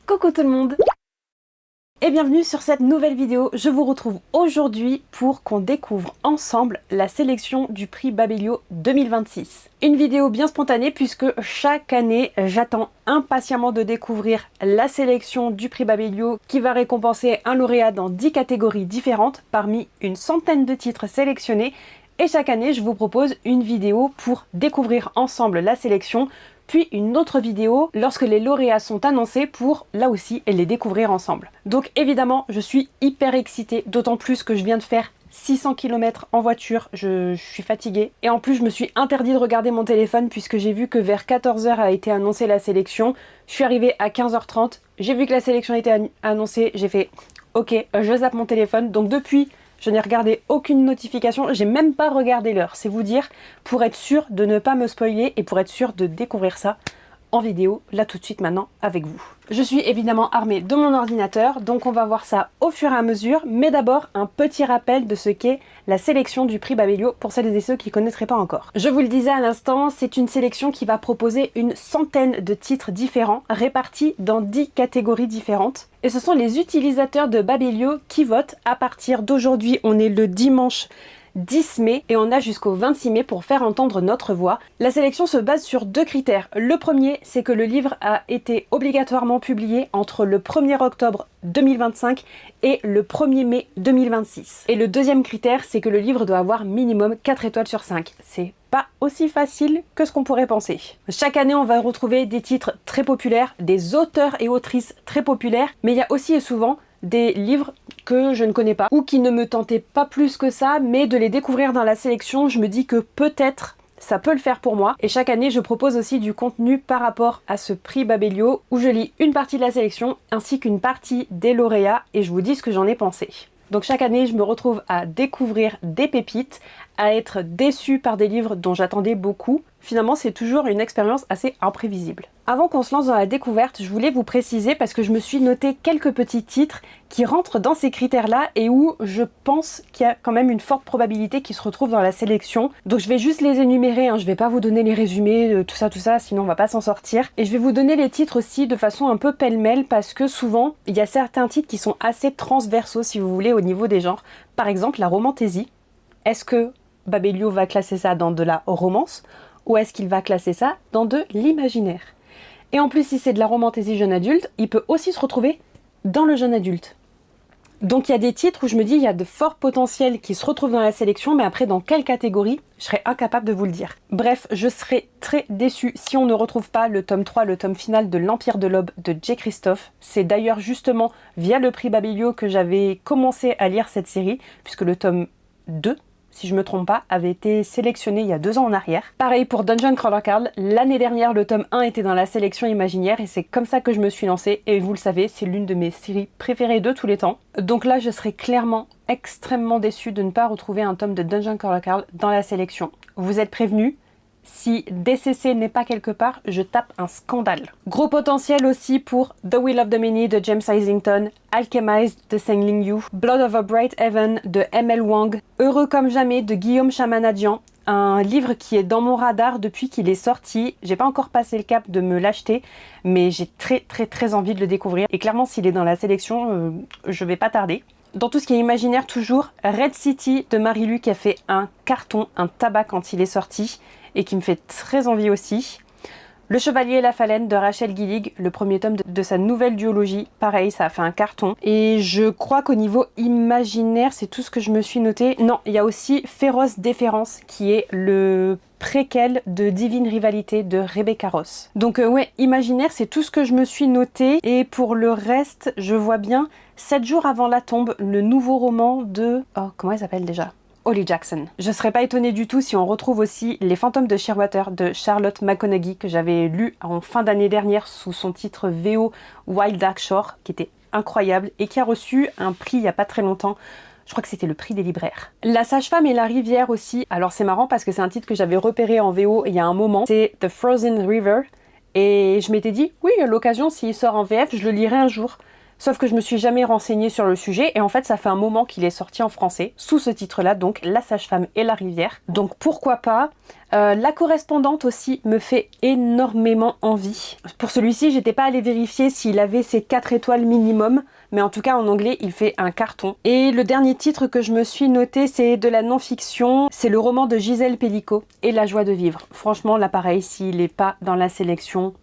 Coucou tout le monde et bienvenue sur cette nouvelle vidéo. Je vous retrouve aujourd'hui pour qu'on découvre ensemble la sélection du prix Babelio 2026. Une vidéo bien spontanée puisque chaque année j'attends impatiemment de découvrir la sélection du prix Babelio qui va récompenser un lauréat dans 10 catégories différentes parmi une centaine de titres sélectionnés. Et chaque année je vous propose une vidéo pour découvrir ensemble la sélection, puis une autre vidéo lorsque les lauréats sont annoncés pour, là aussi, les découvrir ensemble. Donc évidemment, je suis hyper excitée, d'autant plus que je viens de faire 600 km en voiture, je suis fatiguée. Et en plus, je me suis interdit de regarder mon téléphone puisque j'ai vu que vers 14 h a été annoncée la sélection. Je suis arrivée à 15 h 30, j'ai vu que la sélection était annoncée, j'ai fait « Ok, je zappe mon téléphone ». Donc depuis, je n'ai regardé aucune notification, j'ai même pas regardé l'heure, c'est vous dire, pour être sûr de ne pas me spoiler et pour être sûr de découvrir ça en vidéo, là tout de suite maintenant avec vous. Je suis évidemment armée de mon ordinateur, donc on va voir ça au fur et à mesure, mais d'abord un petit rappel de ce qu'est la sélection du prix Babelio pour celles et ceux qui ne connaîtraient pas encore. Je vous le disais à l'instant, c'est une sélection qui va proposer une centaine de titres différents, répartis dans 10 catégories différentes. Et ce sont les utilisateurs de Babelio qui votent. À partir d'aujourd'hui, on est le dimanche 10 mai et on a jusqu'au 26 mai pour faire entendre notre voix. La sélection se base sur 2 critères. Le premier, c'est que le livre a été obligatoirement publié entre le 1er octobre 2025 et le 1er mai 2026. Et le deuxième critère, c'est que le livre doit avoir minimum 4 étoiles sur 5. C'est pas aussi facile que ce qu'on pourrait penser. Chaque année, on va retrouver des titres très populaires, des auteurs et autrices très populaires, mais il y a aussi et souvent des livres que je ne connais pas ou qui ne me tentaient pas plus que ça, mais de les découvrir dans la sélection, je me dis que peut-être ça peut le faire pour moi. Et chaque année, je propose aussi du contenu par rapport à ce prix Babelio où je lis une partie de la sélection ainsi qu'une partie des lauréats et je vous dis ce que j'en ai pensé. Donc chaque année, je me retrouve à découvrir des pépites, à être déçue par des livres dont j'attendais beaucoup. Finalement, c'est toujours une expérience assez imprévisible. Avant qu'on se lance dans la découverte, je voulais vous préciser parce que je me suis noté quelques petits titres qui rentrent dans ces critères-là et où je pense qu'il y a quand même une forte probabilité qu'ils se retrouvent dans la sélection. Donc je vais juste les énumérer, je vais pas vous donner les résumés, tout ça, sinon on va pas s'en sortir. Et je vais vous donner les titres aussi de façon un peu pêle-mêle parce que souvent, il y a certains titres qui sont assez transversaux si vous voulez au niveau des genres. Par exemple, la romantaisie. Est-ce que Babelio va classer ça dans de la romance ou est-ce qu'il va classer ça dans de l'imaginaire? Et en plus, si c'est de la romantaisie jeune adulte, il peut aussi se retrouver dans le jeune adulte. Donc il y a des titres où je me dis il y a de forts potentiels qui se retrouvent dans la sélection, mais après dans quelle catégorie, je serais incapable de vous le dire. Bref, je serais très déçue si on ne retrouve pas le tome 3, le tome final de l'Empire de l'Aube de J. Christophe. C'est d'ailleurs justement via le prix Babelio que j'avais commencé à lire cette série, puisque le tome 2, si je me trompe pas, avait été sélectionné il y a 2 ans en arrière. Pareil pour Dungeon Crawler Carl, l'année dernière le tome 1 était dans la sélection imaginaire et c'est comme ça que je me suis lancée et vous le savez, c'est l'une de mes séries préférées de tous les temps. Donc là je serais clairement extrêmement déçue de ne pas retrouver un tome de Dungeon Crawler Carl dans la sélection. Vous êtes prévenus, si DCC n'est pas quelque part, je tape un scandale. Gros potentiel aussi pour The Will of the Many de James Islington, Alchemized de Seng Ling Yu, Blood of a Bright Heaven de M.L. Wang, Heureux comme jamais de Guillaume Chamanadian, un livre qui est dans mon radar depuis qu'il est sorti. J'ai pas encore passé le cap de me l'acheter, mais j'ai très envie de le découvrir. Et clairement, s'il est dans la sélection, je vais pas tarder. Dans tout ce qui est imaginaire toujours, Red City de Marie-Lu qui a fait un carton, un tabac quand il est sorti et qui me fait très envie aussi. Le Chevalier et la Phalène de Rachel Gillig, le premier tome de sa nouvelle duologie, pareil, ça a fait un carton. Et je crois qu'au niveau imaginaire, c'est tout ce que je me suis noté. Non, il y a aussi Féroce Déférence qui est le préquel de Divine Rivalité de Rebecca Ross. Donc ouais, imaginaire, c'est tout ce que je me suis noté. Et pour le reste, je vois bien 7 jours avant la tombe, le nouveau roman de... Oh, comment elle s'appelle déjà ? Holly Jackson. Je serais pas étonnée du tout si on retrouve aussi Les Fantômes de Shearwater de Charlotte McConaghy que j'avais lu en fin d'année dernière sous son titre VO Wild Dark Shore qui était incroyable et qui a reçu un prix il y a pas très longtemps. Je crois que c'était le prix des libraires. La Sage-Femme et la Rivière aussi. Alors c'est marrant parce que c'est un titre que j'avais repéré en VO il y a un moment. C'est The Frozen River et je m'étais dit oui, à l'occasion s'il sort en VF je le lirai un jour. Sauf que je me suis jamais renseignée sur le sujet et en fait ça fait un moment qu'il est sorti en français sous ce titre-là, donc La sage-femme et la rivière. Donc pourquoi pas. La correspondante aussi me fait énormément envie. Pour celui-ci, j'étais pas allée vérifier s'il avait ses 4 étoiles minimum, mais en tout cas en anglais il fait un carton. Et le dernier titre que je me suis noté, c'est de la non-fiction, c'est le roman de Gisèle Pellicot et La joie de vivre. Franchement là pareil, s'il n'est pas dans la sélection,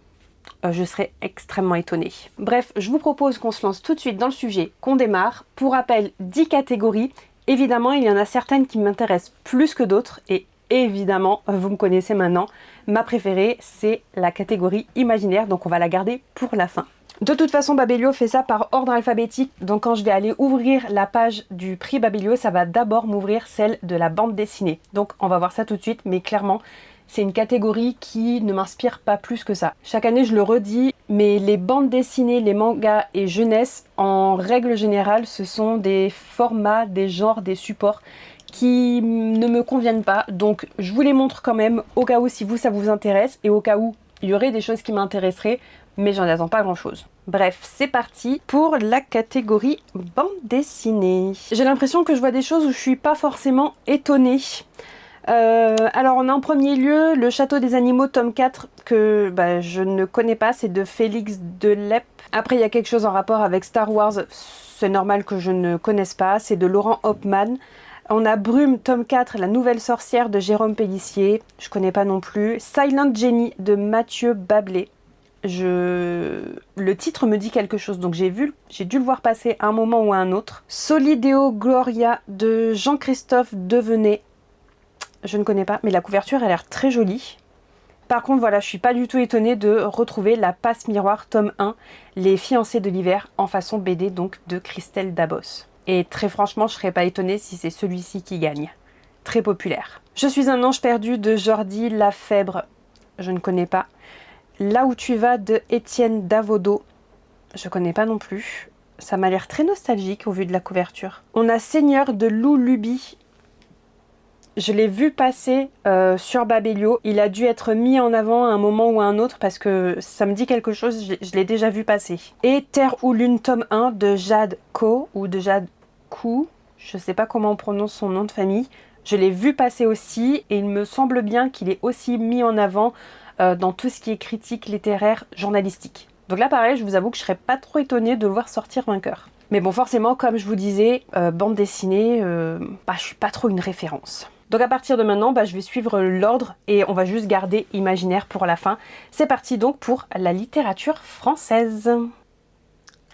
je serais extrêmement étonnée. Bref, je vous propose qu'on se lance tout de suite dans le sujet, qu'on démarre. Pour rappel, 10 catégories. Évidemment, il y en a certaines qui m'intéressent plus que d'autres et évidemment, vous me connaissez maintenant, ma préférée, c'est la catégorie imaginaire, donc on va la garder pour la fin. De toute façon, Babelio fait ça par ordre alphabétique, donc quand je vais aller ouvrir la page du prix Babelio, ça va d'abord m'ouvrir celle de la bande dessinée. Donc on va voir ça tout de suite, mais clairement, c'est une catégorie qui ne m'inspire pas plus que ça. Chaque année, je le redis, mais les bandes dessinées, les mangas et jeunesse, en règle générale, ce sont des formats, des genres, des supports qui ne me conviennent pas. Donc je vous les montre quand même, au cas où si vous ça vous intéresse, et au cas où il y aurait des choses qui m'intéresseraient, mais j'en attends pas grand chose. Bref, c'est parti pour la catégorie bande dessinée. J'ai l'impression que je vois des choses où je suis pas forcément étonnée. Alors en premier lieu, Le Château des Animaux tome 4 que je ne connais pas, c'est de Félix Delep. Après il y a quelque chose en rapport avec Star Wars, c'est normal que je ne connaisse pas, c'est de Laurent Hopman. On a Brume tome 4, La Nouvelle Sorcière de Jérôme Pellissier, je connais pas non plus. Silent Jenny de Mathieu Bablé. Le titre me dit quelque chose, donc j'ai dû le voir passer à un moment ou à un autre. Solideo Gloria de Jean-Christophe Devenet. Je ne connais pas, mais la couverture a l'air très jolie. Par contre, voilà, je suis pas du tout étonnée de retrouver La Passe Miroir, tome 1, Les fiancés de l'hiver, en façon BD, donc de Christelle Dabos. Et très franchement, je serais pas étonnée si c'est celui-ci qui gagne. Très populaire. Je suis un ange perdu de Jordi Lafèbre. Je ne connais pas. Là où tu vas de Étienne Davodo. Je connais pas non plus. Ça m'a l'air très nostalgique au vu de la couverture. On a Seigneur de Lou Luby. Je l'ai vu passer sur Babelio. Il a dû être mis en avant à un moment ou à un autre parce que ça me dit quelque chose, je l'ai déjà vu passer. Et Terre ou Lune, tome 1 de Jade Ko ou de Jade Kou. Je sais pas comment on prononce son nom de famille. Je l'ai vu passer aussi et il me semble bien qu'il est aussi mis en avant dans tout ce qui est critique littéraire journalistique. Donc là pareil, je vous avoue que je serais pas trop étonnée de le voir sortir vainqueur. Mais bon, forcément, comme je vous disais, bande dessinée, je suis pas trop une référence. Donc à partir de maintenant, je vais suivre l'ordre et on va juste garder imaginaire pour la fin. C'est parti donc pour la littérature française.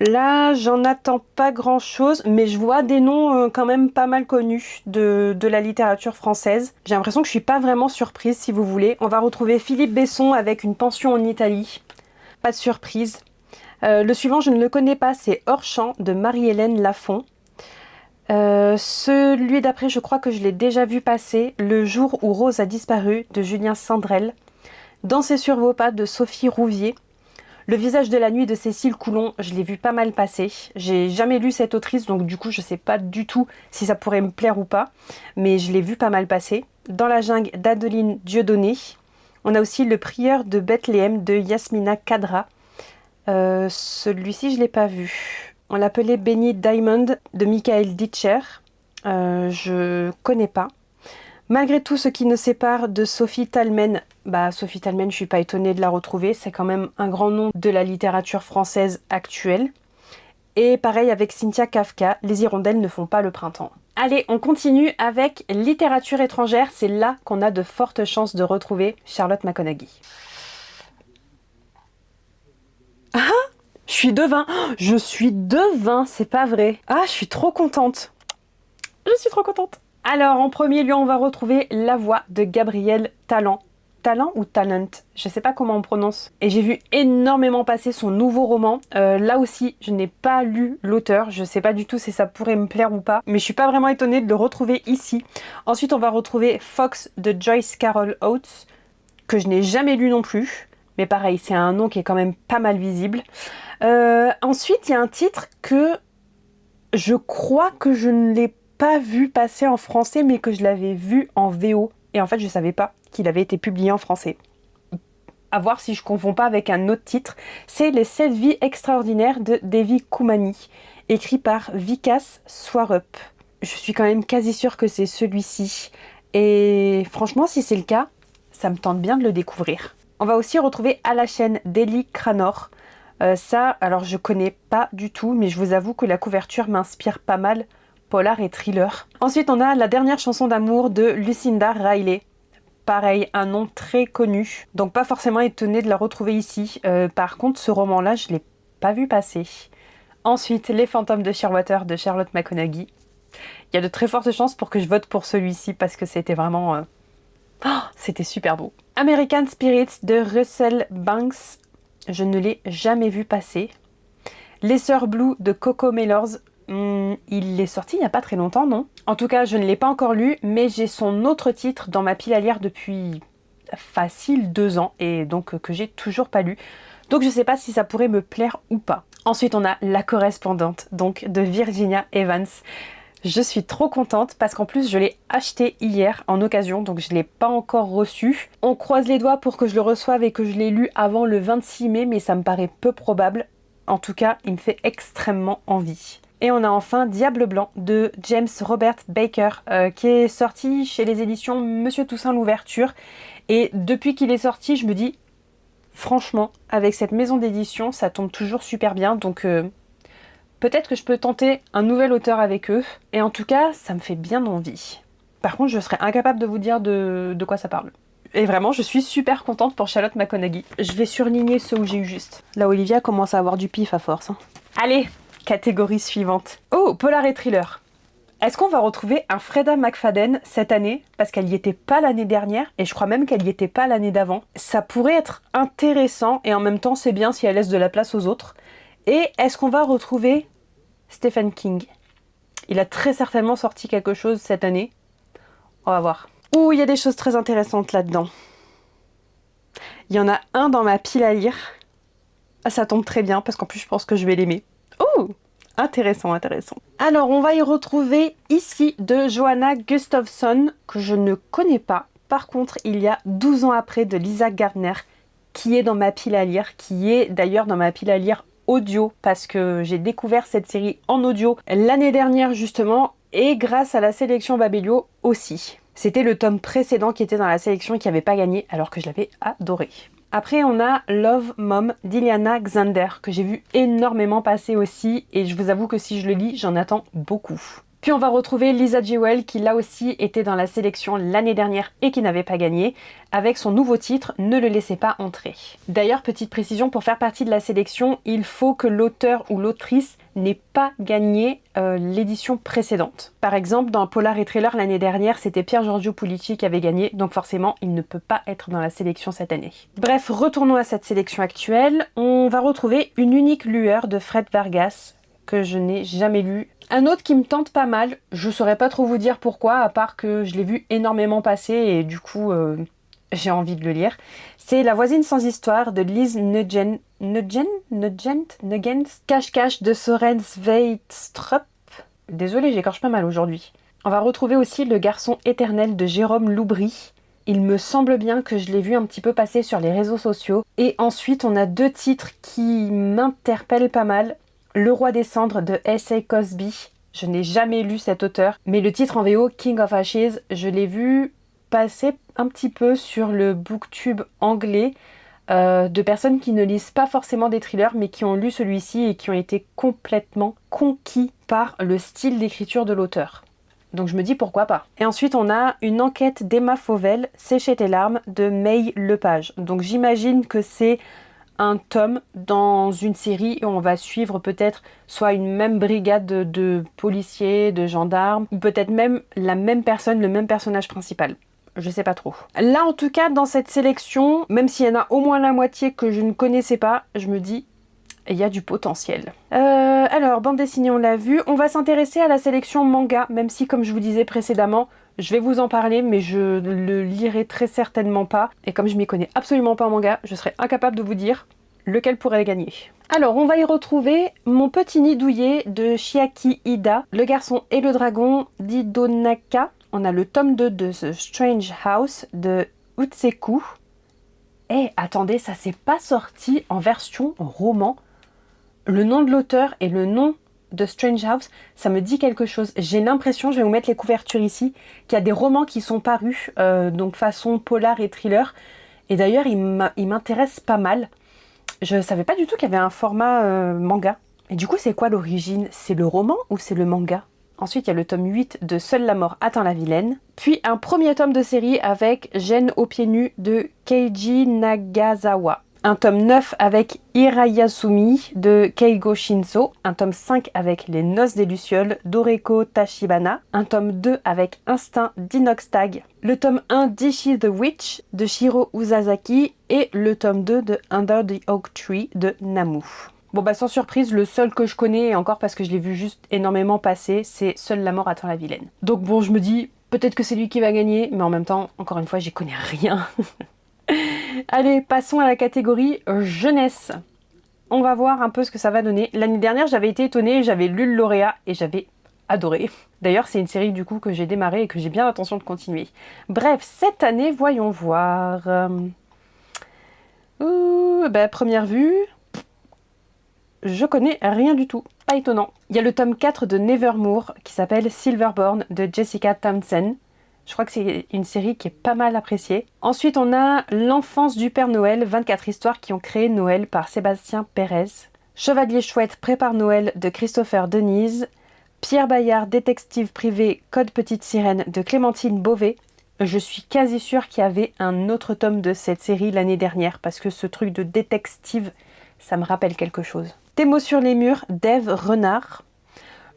Là, j'en attends pas grand chose, mais je vois des noms quand même pas mal connus de la littérature française. J'ai l'impression que je suis pas vraiment surprise si vous voulez. On va retrouver Philippe Besson avec Une pension en Italie. Pas de surprise. Le suivant, je ne le connais pas, c'est Hors champ de Marie-Hélène Lafont. Celui d'après, je crois que je l'ai déjà vu passer. Le jour où Rose a disparu de Julien Sandrel. Danser sur vos pas de Sophie Rouvier. Le visage de la nuit de Cécile Coulon, je l'ai vu pas mal passer. J'ai jamais lu cette autrice, donc du coup je sais pas du tout si ça pourrait me plaire ou pas. Mais je l'ai vu pas mal passer. Dans la jungle d'Adeline Dieudonné. On a aussi Le prieur de Bethléem de Yasmina Kadra. Celui-ci je l'ai pas vu. On l'appelait Benny Diamond de Michael Ditcher. Je connais pas. Malgré tout ce qui nous sépare de Sophie Talmen. Sophie Talmen, je suis pas étonnée de la retrouver. C'est quand même un grand nom de la littérature française actuelle. Et pareil avec Cynthia Kafka, Les hirondelles ne font pas le printemps. Allez, on continue avec littérature étrangère. C'est là qu'on a de fortes chances de retrouver Charlotte McConaghy. Ah, je suis devin, c'est pas vrai. Ah, je suis trop contente. Je suis trop contente. Alors, en premier lieu, on va retrouver La Voix de Gabriel Talent. Talent ou Talent, je sais pas comment on prononce. Et j'ai vu énormément passer son nouveau roman. Là aussi, je n'ai pas lu l'auteur. Je sais pas du tout si ça pourrait me plaire ou pas. Mais je suis pas vraiment étonnée de le retrouver ici. Ensuite, on va retrouver Fox de Joyce Carol Oates, que je n'ai jamais lu non plus. Mais pareil, c'est un nom qui est quand même pas mal visible. Ensuite, il y a un titre que je crois que je ne l'ai pas vu passer en français, mais que je l'avais vu en VO. Et en fait, je savais pas qu'il avait été publié en français. À voir si je confonds pas avec un autre titre. C'est Les 7 vies extraordinaires de Devi Kumani, écrit par Vikas Swarup. Je suis quand même quasi sûre que c'est celui-ci. Et franchement, si c'est le cas, ça me tente bien de le découvrir. On va aussi retrouver À la chaîne d'Eli Cranor. Ça, alors je connais pas du tout, mais je vous avoue que la couverture m'inspire pas mal, polar et thriller. Ensuite, on a La dernière chanson d'amour de Lucinda Riley. Pareil, un nom très connu, donc pas forcément étonnée de la retrouver ici. Par contre, ce roman-là, je l'ai pas vu passer. Ensuite, Les fantômes de Shearwater de Charlotte McConaghy. Il y a de très fortes chances pour que je vote pour celui-ci parce que c'était vraiment... c'était super beau. American Spirits de Russell Banks. Je ne l'ai jamais vu passer. Les Sœurs Blue de Coco Mellors. Il est sorti il n'y a pas très longtemps, non? En tout cas, je ne l'ai pas encore lu, mais j'ai son autre titre dans ma pile à lire depuis facile 2 ans, et donc que j'ai toujours pas lu. Donc je sais pas si ça pourrait me plaire ou pas. Ensuite, on a La correspondante, donc de Virginia Evans. Je suis trop contente parce qu'en plus je l'ai acheté hier en occasion, donc je ne l'ai pas encore reçu. On croise les doigts pour que je le reçoive et que je l'ai lu avant le 26 mai, mais ça me paraît peu probable. En tout cas, il me fait extrêmement envie. Et on a enfin Diable Blanc de James Robert Baker, qui est sorti chez les éditions Monsieur Toussaint l'Ouverture. Et depuis qu'il est sorti, je me dis, franchement, avec cette maison d'édition, ça tombe toujours super bien, donc... peut-être que je peux tenter un nouvel auteur avec eux, et en tout cas, ça me fait bien envie. Par contre, je serais incapable de vous dire de quoi ça parle. Et vraiment, je suis super contente pour Charlotte McConaghy. Je vais surligner ceux où j'ai eu juste. Là, Olivia commence à avoir du pif à force. Allez, catégorie suivante. Oh, polar et thriller. Est-ce qu'on va retrouver un Freda McFadden cette année? Parce qu'elle y était pas l'année dernière, et je crois même qu'elle y était pas l'année d'avant. Ça pourrait être intéressant, et en même temps, c'est bien si elle laisse de la place aux autres. Et est-ce qu'on va retrouver Stephen King? Il a très certainement sorti quelque chose cette année. On va voir. Ouh, il y a des choses très intéressantes là-dedans. Il y en a un dans ma pile à lire. Ah, ça tombe très bien parce qu'en plus je pense que je vais l'aimer. Oh, intéressant, intéressant. Alors, on va y retrouver ici de Johanna Gustafsson, que je ne connais pas. Par contre, il y a 12 ans après de Lisa Gardner, qui est dans ma pile à lire, qui est d'ailleurs dans ma pile à lire audio, parce que j'ai découvert cette série en audio l'année dernière justement, et grâce à la sélection Babelio aussi. C'était le tome précédent qui était dans la sélection et qui n'avait pas gagné, alors que je l'avais adoré. Après, on a Love Mom d'Iliana Xander, que j'ai vu énormément passer aussi, et je vous avoue que si je le lis, j'en attends beaucoup. Puis on va retrouver Lisa Jewell, qui là aussi était dans la sélection l'année dernière et qui n'avait pas gagné, avec son nouveau titre « Ne le laissez pas entrer ». D'ailleurs, petite précision, pour faire partie de la sélection, il faut que l'auteur ou l'autrice n'ait pas gagné l'édition précédente. Par exemple, dans Polar et Thriller l'année dernière, c'était Pier Giorgio Pulici qui avait gagné, donc forcément, il ne peut pas être dans la sélection cette année. Bref, retournons à cette sélection actuelle. On va retrouver Une unique lueur de Fred Vargas, que je n'ai jamais lu. Un autre qui me tente pas mal, je saurais pas trop vous dire pourquoi, à part que je l'ai vu énormément passer et du coup j'ai envie de le lire. C'est La voisine sans histoire de Liz Nugent, Cache-cache de Soren Sveistrup. Désolée, j'écorche pas mal aujourd'hui. On va retrouver aussi Le garçon éternel de Jérôme Loubry. Il me semble bien que je l'ai vu un petit peu passer sur les réseaux sociaux. Et ensuite, on a 2 titres qui m'interpellent pas mal. Le roi des cendres de S.A. Cosby. Je n'ai jamais lu cet auteur, mais le titre en VO, King of Ashes, je l'ai vu passer un petit peu sur le booktube anglais de personnes qui ne lisent pas forcément des thrillers, mais qui ont lu celui-ci et qui ont été complètement conquis par le style d'écriture de l'auteur. Donc je me dis pourquoi pas. Et ensuite on a Une enquête d'Emma Fauvel, Sécher tes larmes de May Lepage. Donc j'imagine que c'est un tome dans une série et on va suivre peut-être soit une même brigade de policiers, de gendarmes, ou peut-être même la même personne, le même personnage principal. Je sais pas trop. Là en tout cas dans cette sélection, même s'il y en a au moins la moitié que je ne connaissais pas, je me dis il y a du potentiel. Alors, bande dessinée, on l'a vu. On va s'intéresser à la sélection manga, même si, comme je vous disais précédemment, je vais vous en parler, mais je le lirai très certainement pas. Et comme je m'y connais absolument pas en manga, je serai incapable de vous dire lequel pourrait gagner. Alors, on va y retrouver Mon petit nid douillet de Chiaki Ida, Le garçon et le dragon d'Hidonaka. On a le tome 2 de The Strange House de Utseku. Eh, attendez, ça s'est pas sorti en version roman. Le nom de l'auteur et le nom de Strange House, ça me dit quelque chose. J'ai l'impression, je vais vous mettre les couvertures ici, qu'il y a des romans qui sont parus, donc façon polar et thriller. Et d'ailleurs, il m'intéresse pas mal. Je savais pas du tout qu'il y avait un format manga. Et du coup, c'est quoi l'origine? C'est le roman ou c'est le manga? Ensuite, il y a le tome 8 de Seule la mort atteint la vilaine. Puis un premier tome de série avec Gêne aux pieds nus de Keiji Nagasawa. Un tome 9 avec Hirayasumi de Keigo Shinso. Un tome 5 avec Les Noces des Lucioles d'Oreko Tachibana. Un tome 2 avec Instinct d'Inox Tag. Le tome 1 d'Ishi the Witch de Shiro Uzazaki. Et le tome 2 de Under the Oak Tree de Namu. Bon bah sans surprise, le seul que je connais, et encore parce que je l'ai vu juste énormément passer, c'est Seule la mort attend la vilaine. Donc bon, je me dis, peut-être que c'est lui qui va gagner, mais en même temps, encore une fois, j'y connais rien. Allez, passons à la catégorie jeunesse. On va voir un peu ce que ça va donner. L'année dernière, j'avais été étonnée, j'avais lu le lauréat et j'avais adoré. D'ailleurs, c'est une série du coup que j'ai démarré et que j'ai bien l'intention de continuer. Bref, cette année, voyons voir. Première vue, je connais rien du tout. Pas étonnant. Il y a le tome 4 de Nevermore qui s'appelle Silverborn de Jessica Townsend. Je crois que c'est une série qui est pas mal appréciée. Ensuite, on a L'enfance du Père Noël, 24 histoires qui ont créé Noël par Sébastien Pérez. Chevalier chouette prépare Noël de Christopher Denise. Pierre Bayard, détective privé, Code Petite Sirène de Clémentine Beauvais. Je suis quasi sûre qu'il y avait un autre tome de cette série l'année dernière parce que ce truc de détective, ça me rappelle quelque chose. Des mots sur les murs d'Ève Renard.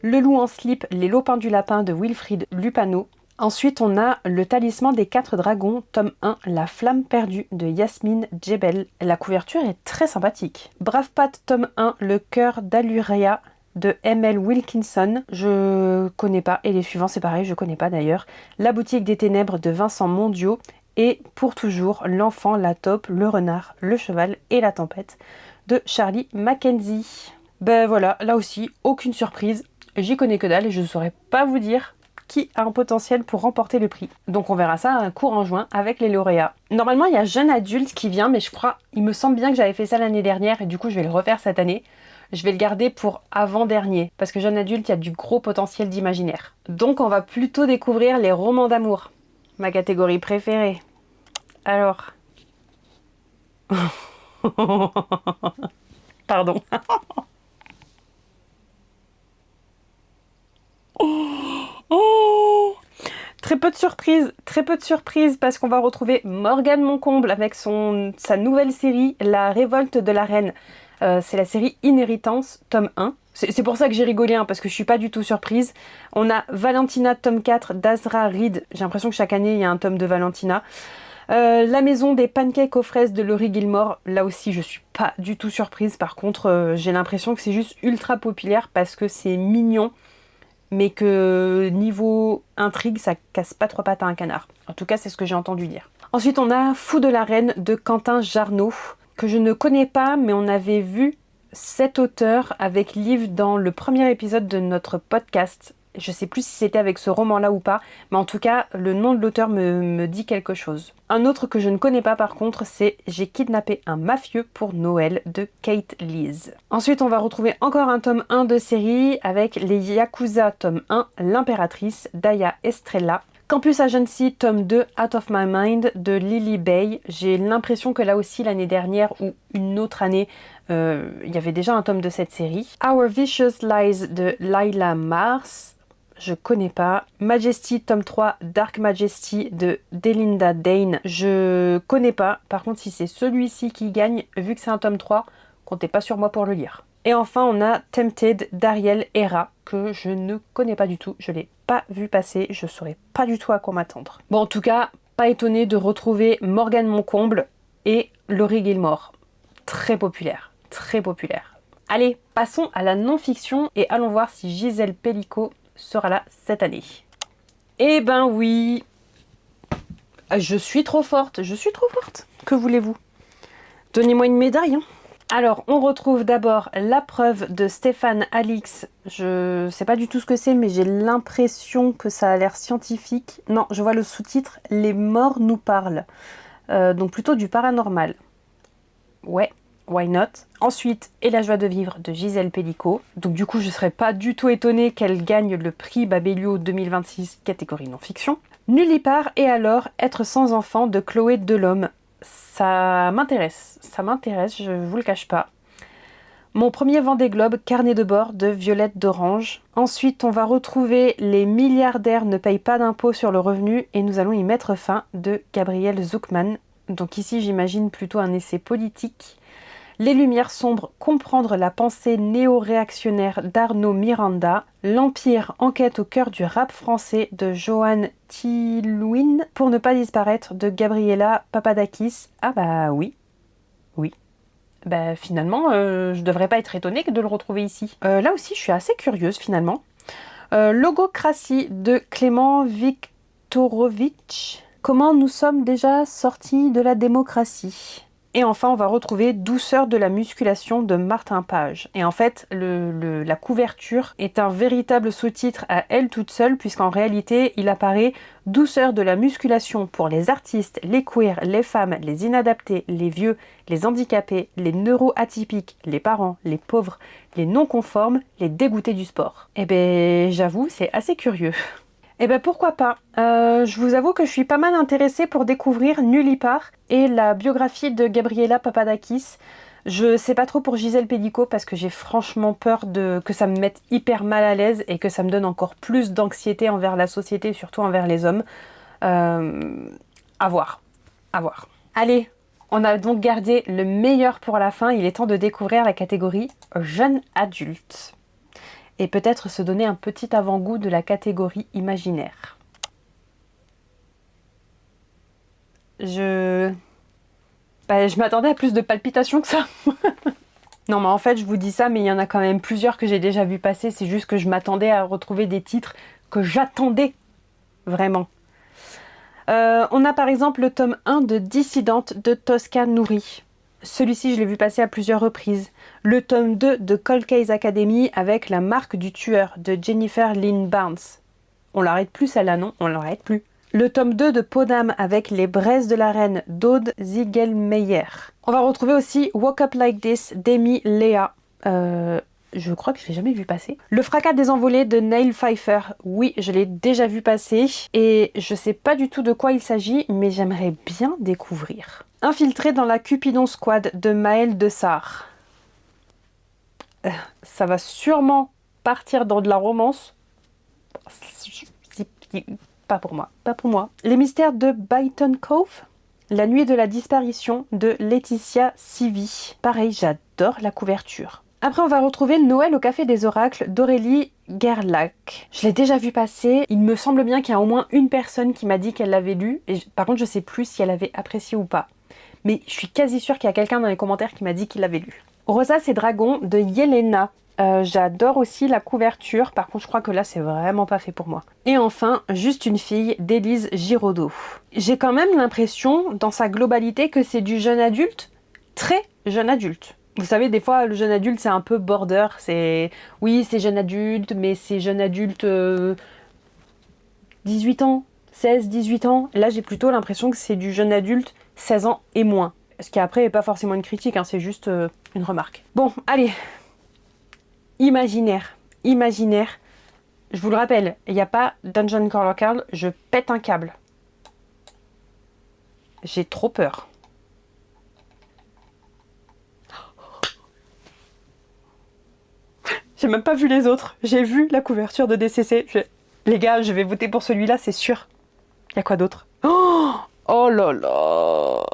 Le loup en slip, Les lopins du lapin de Wilfried Lupano. Ensuite, on a Le talisman des 4 dragons, tome 1, La flamme perdue de Yasmine Djebel. La couverture est très sympathique. Brave Pat, tome 1, Le cœur d'Aluria de M.L. Wilkinson. Je connais pas. Et les suivants, c'est pareil, je connais pas d'ailleurs. La boutique des ténèbres de Vincent Mondiaux. Et pour toujours, L'enfant, la taupe, le renard, le cheval et la tempête de Charlie Mackenzie. Ben voilà, là aussi, aucune surprise. J'y connais que dalle et je ne saurais pas vous dire qui a un potentiel pour remporter le prix. Donc on verra ça à un cours en juin avec les lauréats. Normalement, il y a Jeune Adulte qui vient, mais je crois, il me semble bien que j'avais fait ça l'année dernière et du coup, je vais le refaire cette année. Je vais le garder pour avant-dernier, parce que Jeune Adulte, il y a du gros potentiel d'imaginaire. Donc on va plutôt découvrir les romans d'amour, ma catégorie préférée. Alors... Pardon. Oh, très peu de surprises parce qu'on va retrouver Morgane Moncomble avec sa nouvelle série La Révolte de la Reine. C'est la série Inheritance, tome 1. C'est pour ça que j'ai rigolé, hein, parce que je suis pas du tout surprise. On a Valentina, tome 4 d'Azra Reed. J'ai l'impression que chaque année, il y a un tome de Valentina. La maison des pancakes aux fraises de Laurie Gilmore. Là aussi, je suis pas du tout surprise. Par contre, j'ai l'impression que c'est juste ultra populaire parce que c'est mignon. Mais que niveau intrigue, ça casse pas trois pattes à un canard. En tout cas, c'est ce que j'ai entendu dire. Ensuite, on a Fou de la Reine de Quentin Jarnot, que je ne connais pas, mais on avait vu cet auteur avec Liv dans le premier épisode de notre podcast. Je sais plus si c'était avec ce roman-là ou pas, mais en tout cas, le nom de l'auteur me dit quelque chose. Un autre que je ne connais pas par contre, c'est J'ai kidnappé un mafieux pour Noël de Kate Lees. Ensuite, on va retrouver encore un tome 1 de série avec Les Yakuza tome 1, L'Impératrice d'Aya Estrella. Campus Agency tome 2, Out of My Mind de Lily Bay. J'ai l'impression que là aussi, l'année dernière ou une autre année, il y avait déjà un tome de cette série. Our Vicious Lies de Lila Mars. Je connais pas. Majesty, tome 3, Dark Majesty de Delinda Dane. Je connais pas. Par contre, si c'est celui-ci qui gagne, vu que c'est un tome 3, comptez pas sur moi pour le lire. Et enfin, on a Tempted d'Ariel Hera, que je ne connais pas du tout. Je l'ai pas vu passer. Je saurais pas du tout à quoi m'attendre. Bon, en tout cas, pas étonné de retrouver Morgane Moncomble et Laurie Gilmore. Très populaire. Très populaire. Allez, passons à la non-fiction et allons voir si Gisèle Pellicot sera là cette année. Eh ben oui, je suis trop forte, que voulez-vous? Donnez-moi une médaille, hein. Alors, on retrouve d'abord La Preuve de Stéphane Alix. Je sais pas du tout ce que c'est, mais j'ai l'impression que ça a l'air scientifique. Non, je vois le sous-titre, Les morts nous parlent. donc plutôt du paranormal. Ouais, why not? Ensuite, Et la joie de vivre de Gisèle Pellicot. Donc du coup, je ne serais pas du tout étonnée qu'elle gagne le prix Babelio 2026 catégorie non-fiction. Nulle y part et alors Être sans enfant de Chloé Delhomme. Ça m'intéresse, je vous le cache pas. Mon premier Vendée Globe, Carnet de bord de Violette d'Orange. Ensuite, on va retrouver Les milliardaires ne payent pas d'impôt sur le revenu et nous allons y mettre fin de Gabriel Zuckman. Donc ici, j'imagine plutôt un essai politique. Les lumières sombres, comprendre la pensée néo-réactionnaire d'Arnaud Miranda. L'Empire, enquête au cœur du rap français de Johan Tillouin. Pour ne pas disparaître de Gabriela Papadakis. Ah bah oui, oui. Bah finalement, je devrais pas être étonnée de le retrouver ici. Là aussi, je suis assez curieuse finalement. Logocratie de Clément Viktorovitch. Comment nous sommes déjà sortis de la démocratie. Et enfin, on va retrouver Douceur de la musculation de Martin Page. Et en fait, la couverture est un véritable sous-titre à elle toute seule, puisqu'en réalité, il apparaît Douceur de la musculation pour les artistes, les queers, les femmes, les inadaptés, les vieux, les handicapés, les neuroatypiques, les parents, les pauvres, les non-conformes, les dégoûtés du sport. Eh ben, j'avoue, c'est assez curieux. Eh ben pourquoi pas. Je vous avoue que je suis pas mal intéressée pour découvrir Nulle y part et la biographie de Gabriela Papadakis. Je sais pas trop pour Gisèle Pellicot parce que j'ai franchement peur que ça me mette hyper mal à l'aise et que ça me donne encore plus d'anxiété envers la société, surtout envers les hommes. À voir. À voir. Allez, on a donc gardé le meilleur pour la fin. Il est temps de découvrir la catégorie jeune adulte. Et peut-être se donner un petit avant-goût de la catégorie imaginaire. Je m'attendais à plus de palpitations que ça. Non, mais en fait, je vous dis ça, mais il y en a quand même plusieurs que j'ai déjà vu passer. C'est juste que je m'attendais à retrouver des titres que j'attendais vraiment. On a par exemple le tome 1 de Dissidente de Tosca Nourri. Celui-ci, je l'ai vu passer à plusieurs reprises. Le tome 2 de Cold Case Academy avec La marque du tueur de Jennifer Lynn Barnes. On l'arrête plus celle-là, non? On l'arrête plus. Le tome 2 de Podam avec Les braises de la reine d'Aude Ziegelmeyer. On va retrouver aussi Woke Up Like This d'Amy Léa. Je crois que je l'ai jamais vu passer. Le fracas des envolées de Neil Pfeiffer. Oui, je l'ai déjà vu passer. Et je sais pas du tout de quoi il s'agit, mais j'aimerais bien découvrir. Infiltré dans la Cupidon Squad de Maëlle Dessart. Ça va sûrement partir dans de la romance. Pas pour moi, pas pour moi. Les mystères de Byton Cove. La nuit de la disparition de Laetitia Sivi. Pareil, j'adore la couverture. Après, on va retrouver Noël au Café des Oracles d'Aurélie Gerlach. Je l'ai déjà vu passer. Il me semble bien qu'il y a au moins une personne qui m'a dit qu'elle l'avait lu. Et par contre, je sais plus si elle avait apprécié ou pas. Mais je suis quasi sûre qu'il y a quelqu'un dans les commentaires qui m'a dit qu'il l'avait lu. Rosace et Dragons de Yelena. J'adore aussi la couverture. Par contre, je crois que là, c'est vraiment pas fait pour moi. Et enfin, Juste une fille d'Élise Giraudot. J'ai quand même l'impression, dans sa globalité, que c'est du jeune adulte, très jeune adulte. Vous savez, des fois, le jeune adulte, c'est un peu border. Oui, c'est jeune adulte, mais c'est jeune adulte 18 ans, 16, 18 ans. Là, j'ai plutôt l'impression que c'est du jeune adulte 16 ans et moins. Ce qui après n'est pas forcément une critique, hein, c'est juste une remarque. Bon, allez. Imaginaire. Imaginaire. Je vous le rappelle, il n'y a pas Dungeon Crawler Card, je pète un câble. J'ai trop peur. J'ai même pas vu les autres. J'ai vu la couverture de DCC. Les gars, je vais voter pour celui-là, c'est sûr. Il y a quoi d'autre? Oh là là.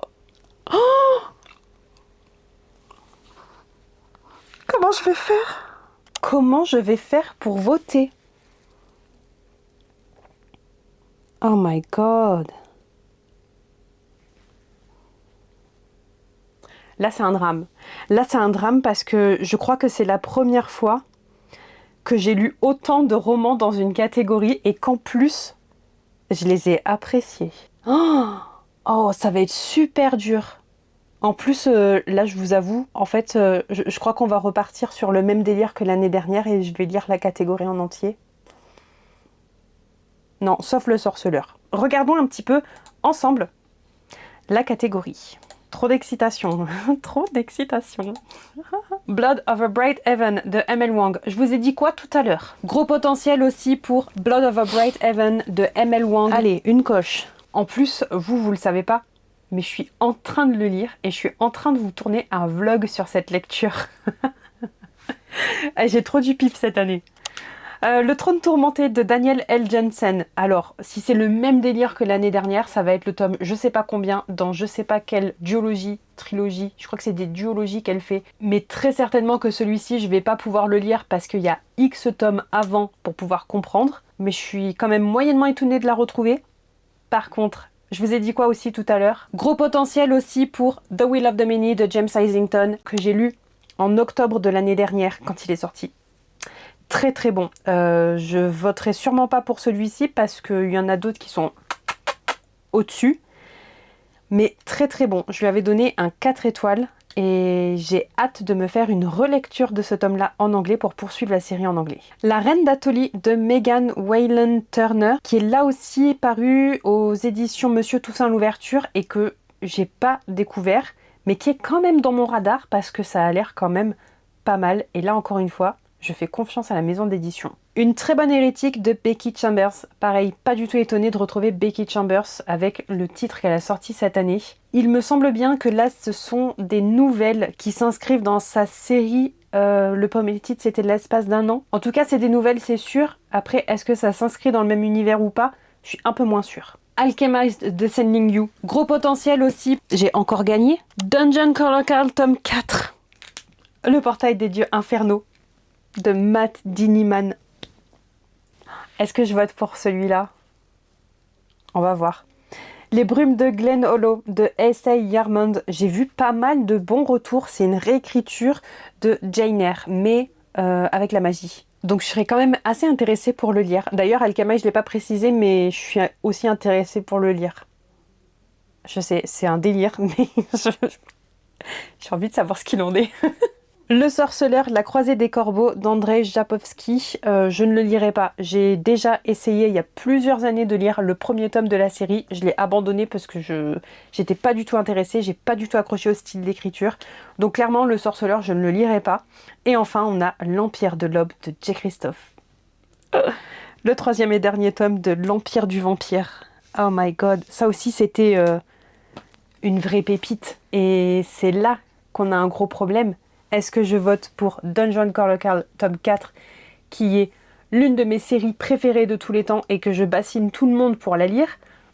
Oh, comment je vais faire? Comment je vais faire pour voter? Oh my god. Là, c'est un drame. Là, c'est un drame parce que je crois que c'est la première fois que j'ai lu autant de romans dans une catégorie et qu'en plus, je les ai appréciés. Oh, ça va être super dur. En plus, là, je vous avoue, en fait, je crois qu'on va repartir sur le même délire que l'année dernière et je vais lire la catégorie en entier. Non, sauf le sorceleur. Regardons un petit peu ensemble la catégorie. Trop d'excitation, trop d'excitation. Blood of a Bright Heaven de ML Wang. Je vous ai dit quoi tout à l'heure? Gros potentiel aussi pour Blood of a Bright Heaven de ML Wang. Allez, une coche. En plus, vous le savez pas, mais je suis en train de le lire et je suis en train de vous tourner un vlog sur cette lecture. J'ai trop du pif cette année. Le trône tourmenté de Daniel L. Jensen. Alors, si c'est le même délire que l'année dernière, ça va être le tome je sais pas combien, dans je sais pas quelle duologie, trilogie, je crois que c'est des duologies qu'elle fait. Mais très certainement que celui-ci, je vais pas pouvoir le lire parce qu'il y a X tomes avant pour pouvoir comprendre. Mais je suis quand même moyennement étonnée de la retrouver. Par contre, je vous ai dit quoi aussi tout à l'heure? Gros potentiel aussi pour The Will of the Many de James Islington, que j'ai lu en octobre de l'année dernière quand il est sorti. Très très bon. Je voterai sûrement pas pour celui-ci parce qu'il y en a d'autres qui sont au-dessus. Mais très très bon. Je lui avais donné un 4 étoiles et j'ai hâte de me faire une relecture de ce tome-là en anglais pour poursuivre la série en anglais. La Reine d'Atoli de Megan Wayland Turner, qui est là aussi paru aux éditions Monsieur Toussaint l'Ouverture et que j'ai pas découvert, mais qui est quand même dans mon radar parce que ça a l'air quand même pas mal. Et là encore une fois, je fais confiance à la maison d'édition. Une très bonne hérétique de Becky Chambers. Pareil, pas du tout étonnée de retrouver Becky Chambers avec le titre qu'elle a sorti cette année. Il me semble bien que là, ce sont des nouvelles qui s'inscrivent dans sa série. Le premier titre, c'était l'espace d'un an. En tout cas, c'est des nouvelles, c'est sûr. Après, est-ce que ça s'inscrit dans le même univers ou pas? Je suis un peu moins sûre. Alchemist de Sending You. Gros potentiel aussi. J'ai encore gagné. Dungeon Chronicle tome 4. Le portail des dieux infernaux de Matt Diniman. Est-ce que je vote pour celui-là? On va voir. Les brumes de Glen Hollow de S.A. Yarmond. J'ai vu pas mal de bons retours. C'est une réécriture de Jane Eyre, mais avec la magie. Donc je serais quand même assez intéressée pour le lire. D'ailleurs, Alchemist, je ne l'ai pas précisé, mais je suis aussi intéressée pour le lire. Je sais, c'est un délire, mais j'ai envie de savoir ce qu'il en est. Le sorceleur, la croisée des corbeaux d'Andrzej Sapkowski, je ne le lirai pas. J'ai déjà essayé il y a plusieurs années de lire le premier tome de la série. Je l'ai abandonné parce que j'étais pas du tout intéressée, j'ai pas du tout accroché au style d'écriture. Donc clairement, le sorceleur, je ne le lirai pas. Et enfin, on a l'Empire de l'Aube de Jay Christophe. Le troisième et dernier tome de l'Empire du Vampire. Oh my god, ça aussi c'était une vraie pépite. Et c'est là qu'on a un gros problème. Est-ce que je vote pour Dungeon Chronicle tome 4, qui est l'une de mes séries préférées de tous les temps et que je bassine tout le monde pour la lire?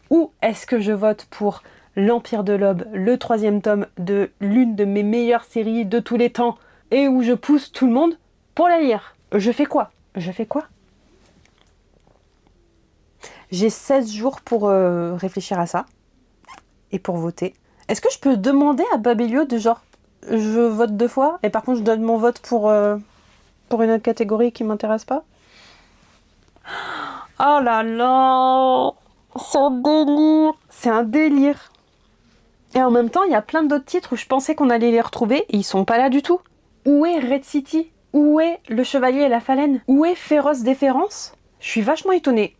Ou est-ce que je vote pour L'Empire de l'Aube, le troisième tome de l'une de mes meilleures séries de tous les temps et où je pousse tout le monde pour la lire? Je fais quoi? J'ai 16 jours pour réfléchir à ça et pour voter. Est-ce que je peux demander à Babelio de genre je vote 2 fois et par contre je donne mon vote pour une autre catégorie qui m'intéresse pas? Oh là là, c'est un délire. C'est un délire. Et en même temps, il y a plein d'autres titres où je pensais qu'on allait les retrouver et ils sont pas là du tout. Où est Red City? Où est Le Chevalier et la Phalène? Où est Féroce Déférence? Je suis vachement étonnée.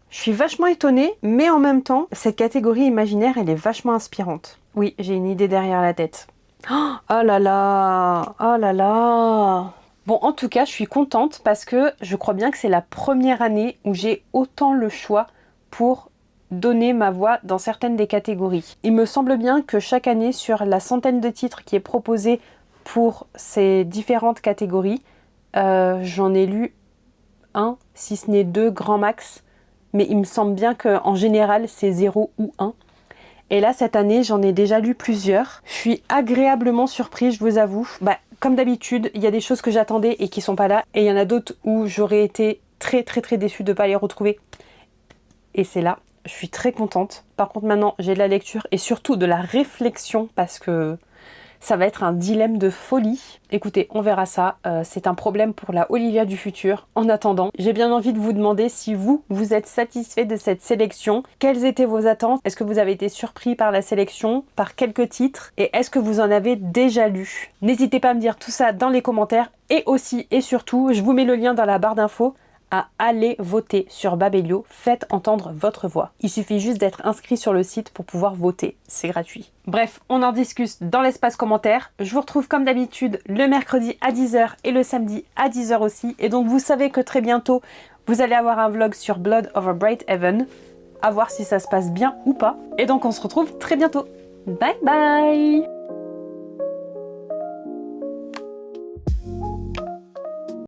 Mais en même temps, cette catégorie imaginaire, elle est vachement inspirante. Oui, j'ai une idée derrière la tête. Oh là là. Bon, en tout cas, je suis contente parce que je crois bien que c'est la première année où j'ai autant le choix pour donner ma voix dans certaines des catégories. Il me semble bien que chaque année, sur la centaine de titres qui est proposé pour ces différentes catégories, j'en ai lu 1, si ce n'est 2 grand max, mais il me semble bien qu'en général, c'est 0 ou 1. Et là, cette année, j'en ai déjà lu plusieurs. Je suis agréablement surprise, je vous avoue. Comme d'habitude, il y a des choses que j'attendais et qui sont pas là. Et il y en a d'autres où j'aurais été très déçue de ne pas les retrouver. Et c'est là. Je suis très contente. Par contre, maintenant, j'ai de la lecture et surtout de la réflexion parce que ça va être un dilemme de folie. Écoutez, on verra ça. C'est un problème pour la Olivia du futur. En attendant, j'ai bien envie de vous demander si vous êêtes satisfait de cette sélection. Quelles étaient vos attentes? Est-ce que vous avez été surpris par la sélection? Par quelques titres? Et est-ce que vous en avez déjà lu? N'hésitez pas à me dire tout ça dans les commentaires. Et aussi et surtout, je vous mets le lien dans la barre d'infos, à aller voter sur Babelio. Faites entendre votre voix. Il suffit juste d'être inscrit sur le site pour pouvoir voter. C'est gratuit. Bref, on en discute dans l'espace commentaire. Je vous retrouve comme d'habitude le mercredi à 10 h et le samedi à 10 h aussi. Et donc vous savez que très bientôt, vous allez avoir un vlog sur Blood Over Bright Heaven. À voir si ça se passe bien ou pas. Et donc on se retrouve très bientôt. Bye bye!